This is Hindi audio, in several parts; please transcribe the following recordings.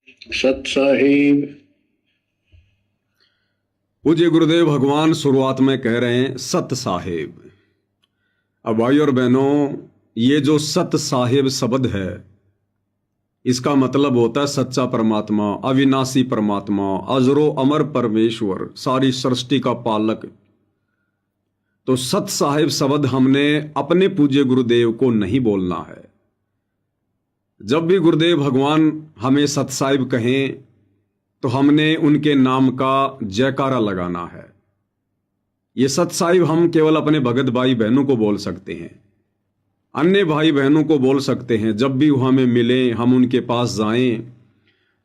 सत साहिब। पूज्य गुरुदेव भगवान शुरुआत में कह रहे हैं सत साहिब। अब भाई और बहनों, ये जो सत साहिब शब्द है, इसका मतलब होता है सच्चा परमात्मा, अविनाशी परमात्मा, अजरो अमर परमेश्वर, सारी सृष्टि का पालक। तो सत साहिब शब्द हमने अपने पूज्य गुरुदेव को नहीं बोलना है। जब भी गुरुदेव भगवान हमें सत साहिब कहें तो हमने उनके नाम का जयकारा लगाना है। ये सत साहिब हम केवल अपने भगत भाई बहनों को बोल सकते हैं, अन्य भाई बहनों को बोल सकते हैं। जब भी वो हमें मिले, हम उनके पास जाएं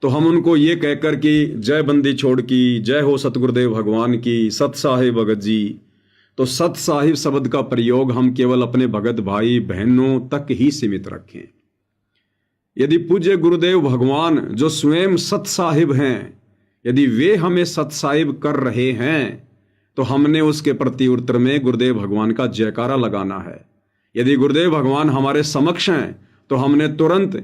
तो हम उनको ये कहकर कि जय बंदी छोड़ की, जय हो सतगुरुदेव भगवान की, सत साहिब भगत जी। तो सत साहिब शब्द का प्रयोग हम केवल अपने भगत भाई बहनों तक ही सीमित रखें। यदि पूज्य गुरुदेव भगवान जो स्वयं सत साहिब हैं, यदि वे हमें सत साहिब कर रहे हैं तो हमने उसके प्रति उत्तर में गुरुदेव भगवान का जयकारा लगाना है। यदि गुरुदेव भगवान हमारे समक्ष हैं तो हमने तुरंत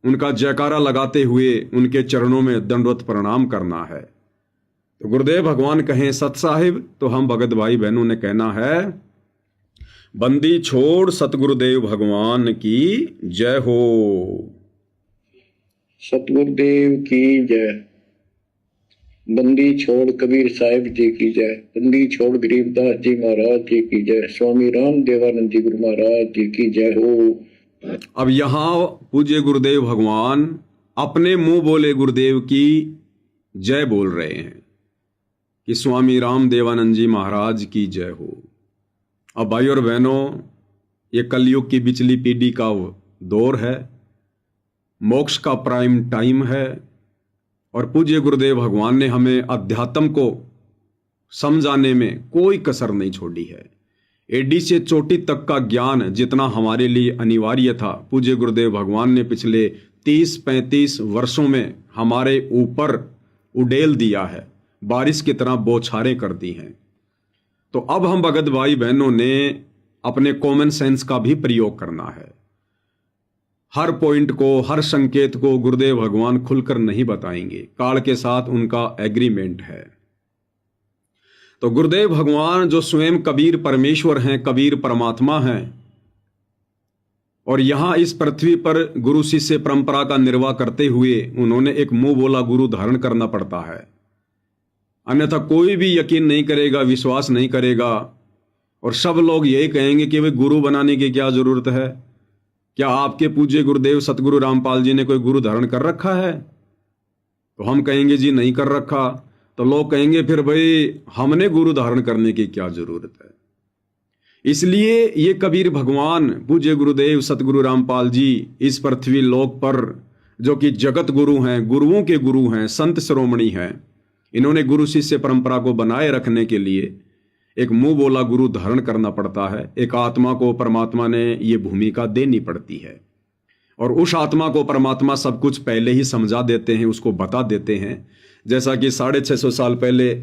उनका जयकारा लगाते हुए उनके चरणों में दंडवत प्रणाम करना है। तो गुरुदेव भगवान कहें सत साहिब तो हम भगत भाई बहनों ने कहना है बंदी छोड़ सतगुरुदेव भगवान की जय हो। सतगुरुदेव की जय। बंदी छोड़ कबीर साहिब जी की जय। बंदी छोड़ गरीबदास जी महाराज जी की जय। स्वामी राम देवानंद जी गुरु महाराज जी की जय हो। अब यहां पूज्य गुरुदेव भगवान अपने मुंह बोले गुरुदेव की जय बोल रहे हैं कि स्वामी राम देवानंद जी महाराज की जय हो। अब भाई और बहनों, ये कलयुग की बिचली पीढ़ी का दौर है, मोक्ष का प्राइम टाइम है, और पूज्य गुरुदेव भगवान ने हमें अध्यात्म को समझाने में कोई कसर नहीं छोड़ी है। एडी से चोटी तक का ज्ञान जितना हमारे लिए अनिवार्य था, पूज्य गुरुदेव भगवान ने पिछले 30-35 वर्षों में हमारे ऊपर उड़ेल दिया है, बारिश की तरह बौछारें कर दी हैं। तो अब हम भगत भाई बहनों ने अपने कॉमन सेंस का भी प्रयोग करना है। हर पॉइंट को, हर संकेत को गुरुदेव भगवान खुलकर नहीं बताएंगे, काल के साथ उनका एग्रीमेंट है। तो गुरुदेव भगवान जो स्वयं कबीर परमेश्वर हैं, कबीर परमात्मा हैं, और यहां इस पृथ्वी पर गुरु शिष्य परंपरा का निर्वाह करते हुए उन्होंने एक मुंह बोला गुरु धारण करना पड़ता है, अन्यथा कोई भी यकीन नहीं करेगा, विश्वास नहीं करेगा, और सब लोग यही कहेंगे कि भाई गुरु बनाने की क्या जरूरत है। क्या आपके पूज्य गुरुदेव सतगुरु रामपाल जी ने कोई गुरु धारण कर रखा है? तो हम कहेंगे जी नहीं कर रखा। तो लोग कहेंगे फिर भाई हमने गुरु धारण करने की क्या जरूरत है। इसलिए ये कबीर भगवान पूज्य गुरुदेव सतगुरु रामपाल जी इस पृथ्वी लोक पर, जो कि जगत गुरु हैं, गुरुओं के गुरु हैं, संत शिरोमणि हैं, इन्होंने गुरु शिष्य परंपरा को बनाए रखने के लिए एक मुंह बोला गुरु धारण करना पड़ता है। एक आत्मा को परमात्मा ने ये भूमिका देनी पड़ती है, और उस आत्मा को परमात्मा सब कुछ पहले ही समझा देते हैं, उसको बता देते हैं। जैसा कि 650 साल पहले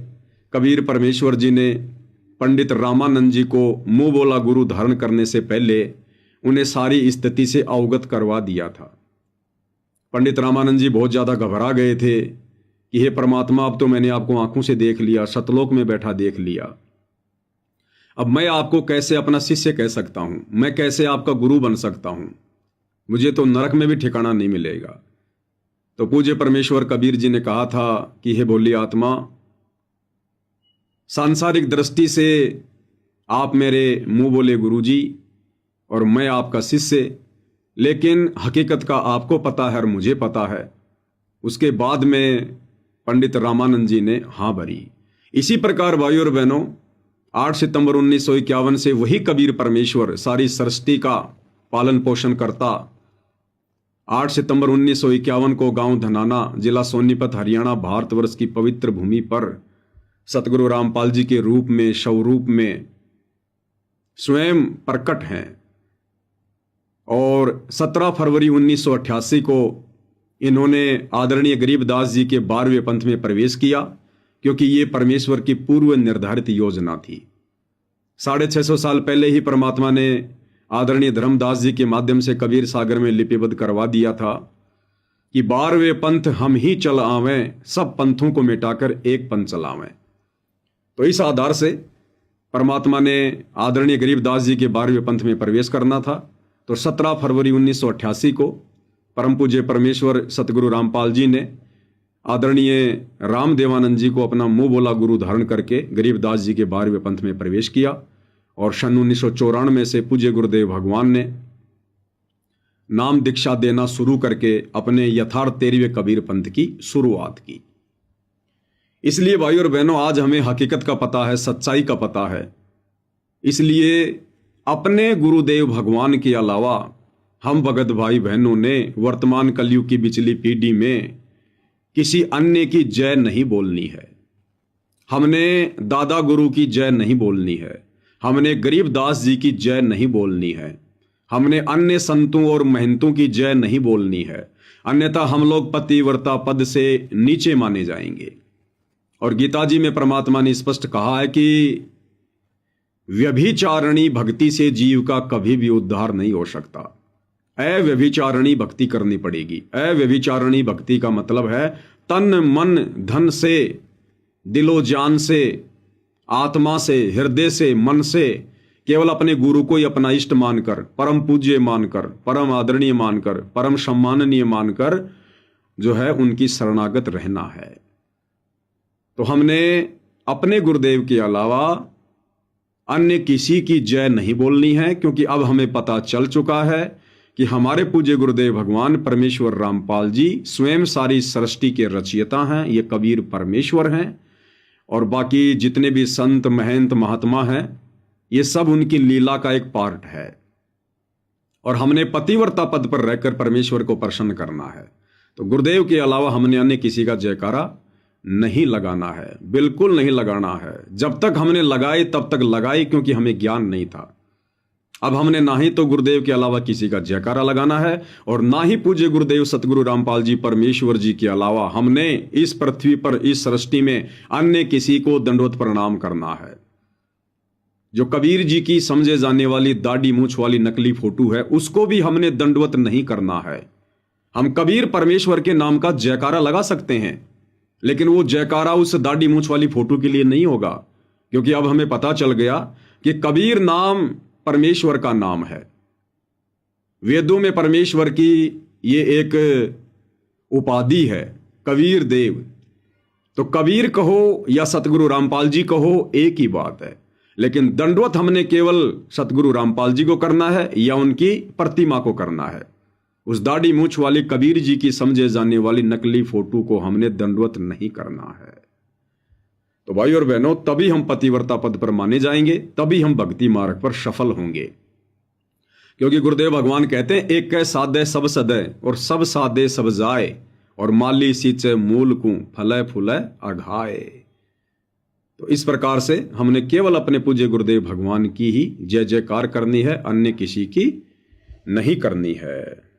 कबीर परमेश्वर जी ने पंडित रामानंद जी को मुंह बोला गुरु धारण करने से पहले उन्हें सारी स्थिति से अवगत करवा दिया था। पंडित रामानंद जी बहुत ज़्यादा घबरा गए थे कि हे परमात्मा, अब तो मैंने आपको आंखों से देख लिया, सतलोक में बैठा देख लिया, अब मैं आपको कैसे अपना शिष्य कह सकता हूं, मैं कैसे आपका गुरु बन सकता हूं, मुझे तो नरक में भी ठिकाना नहीं मिलेगा। तो पूज्य परमेश्वर कबीर जी ने कहा था कि हे भोली आत्मा, सांसारिक दृष्टि से आप मेरे मुंह बोले गुरु जी और मैं आपका शिष्य, लेकिन हकीकत का आपको पता है और मुझे पता है। उसके बाद में पंडित रामानंद जी ने हाँ भरी। इसी प्रकार भाइयों और बहनों, 8 सितंबर 1951 से वही कबीर परमेश्वर सारी सृष्टि का पालन पोषण करता। 8 सितंबर 1951 को गांव धनाना, जिला सोनीपत, हरियाणा, भारतवर्ष की पवित्र भूमि पर सतगुरु रामपाल जी के रूप में, स्वरूप में स्वयं प्रकट हैं। और 17 फरवरी 1988 को इन्होंने आदरणीय गरीबदास जी के 12वें पंथ में प्रवेश किया, क्योंकि ये परमेश्वर की पूर्व निर्धारित योजना थी। 650 साल पहले ही परमात्मा ने आदरणीय धर्मदास जी के माध्यम से कबीर सागर में लिपिबद्ध करवा दिया था कि 12वें पंथ हम ही चल आवें, सब पंथों को मिटाकर एक पंथ चलावें। तो इस आधार से परमात्मा ने आदरणीय गरीबदास जी के 12वें पंथ में प्रवेश करना था। तो 17 फरवरी 1988 को परम पूज्य परमेश्वर सतगुरु रामपाल जी ने आदरणीय राम देवानंद जी को अपना मुंह बोला गुरु धारण करके गरीबदास जी के 12वें पंथ में प्रवेश किया। और सन 1994 से पूज्य गुरुदेव भगवान ने नाम दीक्षा देना शुरू करके अपने यथार्थ 13वें कबीर पंथ की शुरुआत की। इसलिए भाई और बहनों, आज हमें हकीकत का पता है, सच्चाई का पता है। इसलिए अपने गुरुदेव भगवान के अलावा हम भगत भाई बहनों ने वर्तमान कलयुग की बिचली पीढ़ी में किसी अन्य की जय नहीं बोलनी है। हमने दादा गुरु की जय नहीं बोलनी है, हमने गरीबदास जी की जय नहीं बोलनी है, हमने अन्य संतों और महंतों की जय नहीं बोलनी है, अन्यथा हम लोग पतिव्रता पद से नीचे माने जाएंगे। और गीता जी में परमात्मा ने स्पष्ट कहा है कि व्यभिचारिणी भक्ति से जीव का कभी भी उद्धार नहीं हो सकता। अव्यभिचारिणी भक्ति करनी पड़ेगी। अव्यभिचारिणी भक्ति का मतलब है तन मन धन से, दिलो जान से, आत्मा से, हृदय से, मन से केवल अपने गुरु को ही अपना इष्ट मानकर, परम पूज्य मानकर, परम आदरणीय मानकर, परम सम्माननीय मानकर जो है उनकी शरणागत रहना है। तो हमने अपने गुरुदेव के अलावा अन्य किसी की जय नहीं बोलनी है, क्योंकि अब हमें पता चल चुका है कि हमारे पूज्य गुरुदेव भगवान परमेश्वर रामपाल जी स्वयं सारी सृष्टि के रचयिता हैं, ये कबीर परमेश्वर हैं। और बाकी जितने भी संत महंत महात्मा हैं, ये सब उनकी लीला का एक पार्ट है। और हमने पतिव्रता पद पर रहकर परमेश्वर को प्रसन्न करना है। तो गुरुदेव के अलावा हमने अन्य किसी का जयकारा नहीं लगाना है, बिल्कुल नहीं लगाना है। जब तक हमने लगाई तब तक लगाई, क्योंकि हमें ज्ञान नहीं था। अब हमने ना ही तो गुरुदेव के अलावा किसी का जयकारा लगाना है, और ना ही पूज्य गुरुदेव सतगुरु रामपाल जी परमेश्वर जी के अलावा हमने इस पृथ्वी पर, इस सृष्टि में अन्य किसी को दंडवत प्रणाम करना है। जो कबीर जी की समझे जाने वाली दाढ़ी मूछ वाली नकली फोटो है, उसको भी हमने दंडवत नहीं करना है। हम कबीर परमेश्वर के नाम का जयकारा लगा सकते हैं, लेकिन वो जयकारा उस दाढ़ी मूछ वाली फोटो के लिए नहीं होगा, क्योंकि अब हमें पता चल गया कि कबीर नाम परमेश्वर का नाम है। वेदों में परमेश्वर की ये एक उपाधि है, कबीर देव। तो कबीर कहो या सतगुरु रामपाल जी कहो, एक ही बात है। लेकिन दंडवत हमने केवल सतगुरु रामपाल जी को करना है या उनकी प्रतिमा को करना है। उस दाढ़ी मूछ वाली कबीर जी की समझे जाने वाली नकली फोटो को हमने दंडवत नहीं करना है। तो भाई और बहनों, तभी हम पतिव्रता पद पर माने जाएंगे, तभी हम भक्ति मार्ग पर सफल होंगे। क्योंकि गुरुदेव भगवान कहते हैं, एक कै साधे सब सदय और सब साधे सब जाए, और माली सींचे मूल को फले फूले अघाए। तो इस प्रकार से हमने केवल अपने पूज्य गुरुदेव भगवान की ही जय जयकार करनी है, अन्य किसी की नहीं करनी है।